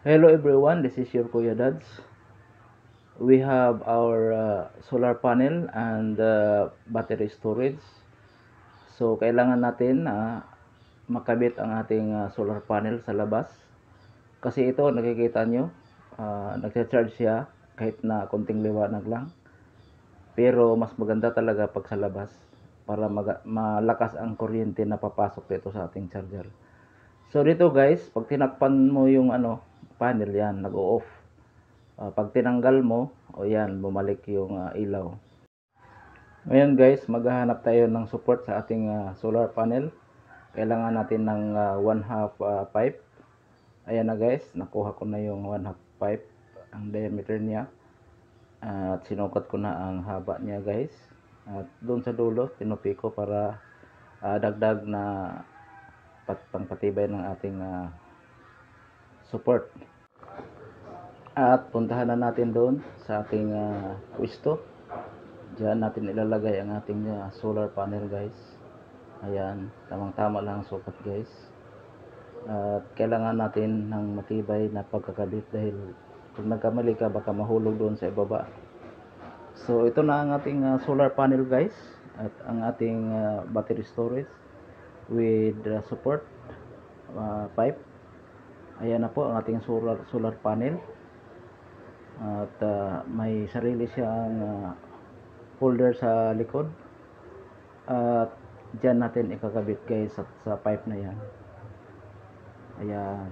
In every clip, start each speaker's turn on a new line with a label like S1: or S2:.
S1: Hello everyone, this is your Kuya Dads. We have our solar panel and battery storage. So kailangan natin makabit ang ating solar panel sa labas. Kasi ito nakikita nyo, nagcha-charge siya kahit na konting liwanag lang. Pero mas maganda talaga pag sa labas para malakas ang kuryente na papasok dito sa ating charger. So dito guys, pag tinakpan mo yung panel yan, nag-o-off. Pag tinanggal mo, o yan, bumalik yung ilaw. Ngayon guys, maghahanap tayo ng support sa ating solar panel. Kailangan natin ng 1/2 pipe. Ayan na guys, nakuha ko na yung 1/2 pipe, ang diameter niya. At sinukat ko na ang haba niya guys. At doon sa dulo, tinupi ko para dagdag na pangpatibay ng ating support. At puntahan na natin doon sa ating pwesto. Diyan natin ilalagay ang ating solar panel guys. Ayan, tamang tama lang ang sukat guys. At kailangan natin ng matibay na pagkakabit dahil kung nagkamali ka baka mahulog doon sa ibaba. So ito na ang ating solar panel guys. At ang ating battery storage with support pipe. Ayan na po ang ating solar panel. At may sarili siyang holder sa likod. At dyan natin ikakabit guys sa pipe na yan. Ayan.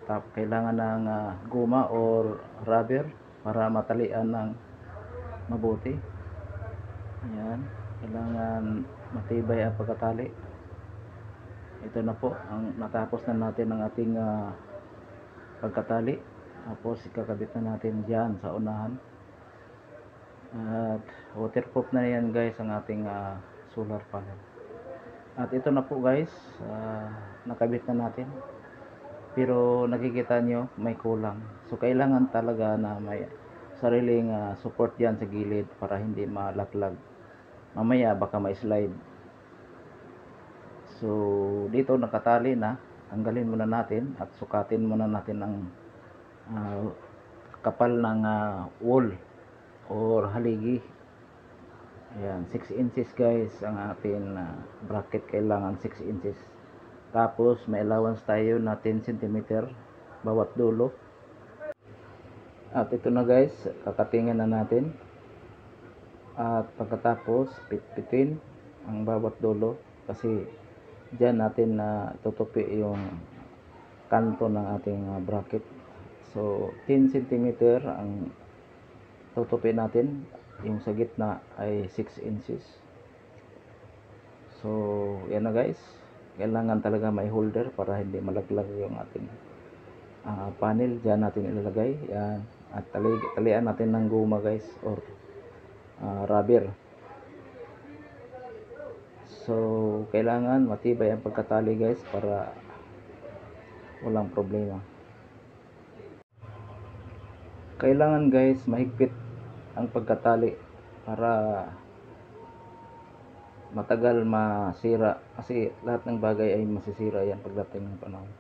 S1: At kailangan ng guma or rubber para matalian ng mabuti. Ayan. Kailangan matibay ang pagkatali. Ito na po, natapos na natin ang ating pagkatali. Tapos ikakabit na natin dyan sa unahan. At waterproof na yan guys ang ating solar panel. At ito na po guys, nakabit na natin. Pero nakikita nyo may kulang. So kailangan talaga na may sariling support dyan sa gilid para hindi malaglag. Mamaya baka ma-slide. So dito nakatali na. Tanggalin muna natin at sukatin muna natin ang kapal ng wool or haligi. Ayan, 6 inches guys ang ating bracket, kailangan 6 inches. Tapos may allowance tayo na 10 cm bawat dulo. At ito na guys, kakatingin na natin. At pagkatapos pitpitin ang bawat dulo kasi dyan natin na tutupi yung kanto ng ating bracket. So 10 cm ang tutupi natin, yung sa gitna ay 6 inches. So yan na guys, kailangan talaga may holder para hindi malaglag yung ating panel. Diyan natin ilalagay yan. At talian natin ng guma guys or rubber. So kailangan matibay ang pagkatali guys para walang problema. Kailangan guys mahigpit ang pagkatali para matagal masira, kasi lahat ng bagay ay masisira yan pagdating ng panahon.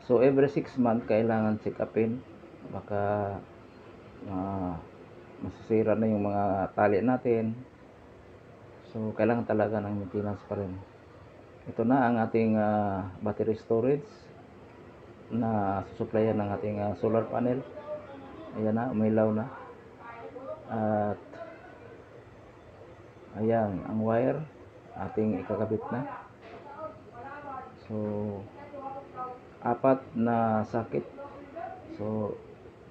S1: So every 6 months kailangan check upin, baka masisira na yung mga tali natin. So kailangan talaga ng maintenance pa rin. Ito na ang ating battery storage na susuplayan ng ating solar panel. Ayan na, umilaw na. At ayan ang wire ating ikakabit na. So 4 na sakit. So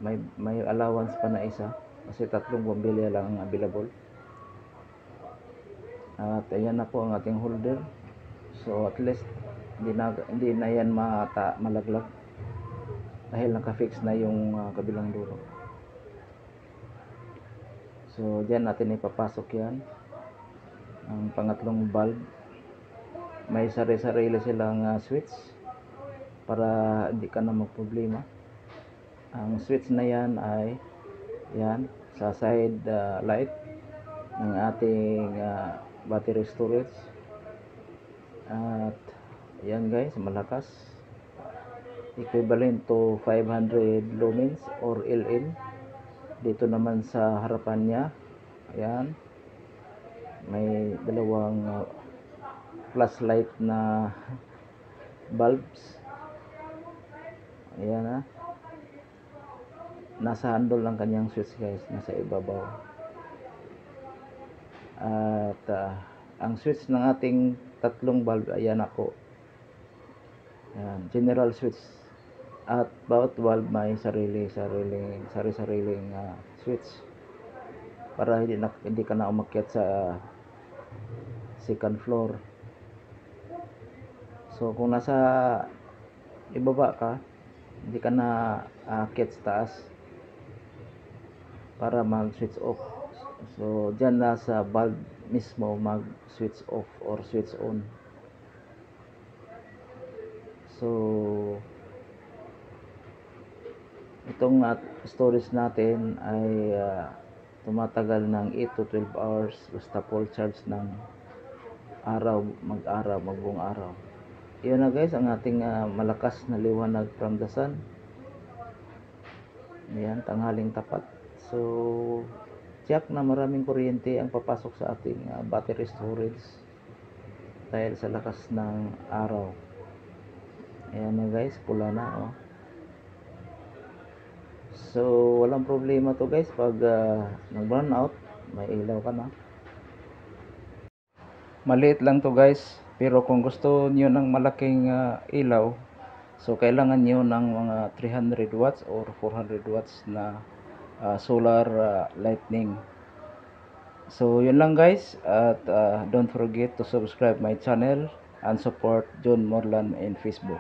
S1: may allowance pa na isa kasi 3 bombilya lang ang available. At ayan na po ang ating holder. So at least hindi na yan malaglag dahil naka-fix na yung kabilang dulo. So diyan natin ipapasok yan ang pangatlong bulb. May sarili silang switch para hindi ka na magproblema. Ang switch na yan ay yan sa side light ng ating battery storage. At yan guys, malakas equivalent to 500 lumens or LN. Dito naman sa harapan niya, ayan, may dalawang flashlight na bulbs. Ayan nasa handle ang kanyang switch guys, nasa ibabaw. At ang switch ng ating tatlong bulb, ayan ako. Ayan, general switch. At bawat valve may sari-sariling switch para hindi ka na umakyat sa second floor. So kung nasa ibaba ka, hindi ka na aakyat sa taas para mag-switch off. So dyan nasa valve mismo mag-switch off or switch on. So itong storage natin ay tumatagal ng 8 to 12 hours basta full charge ng magbuong araw. Yun na guys ang ating malakas na liwanag from the sun. Ayan, tanghaling tapat. So tiyak na maraming kuryente ang papasok sa ating battery storage dahil sa lakas ng araw. Ayan na guys, pula na oh. So walang problema to guys pag nag-burn out, may ilaw ka na. Maliit lang to guys, pero kung gusto niyo ng malaking ilaw, so kailangan niyo ng mga 300 watts or 400 watts na solar lightning. So yun lang guys, at don't forget to subscribe my channel and support John Morlan in Facebook.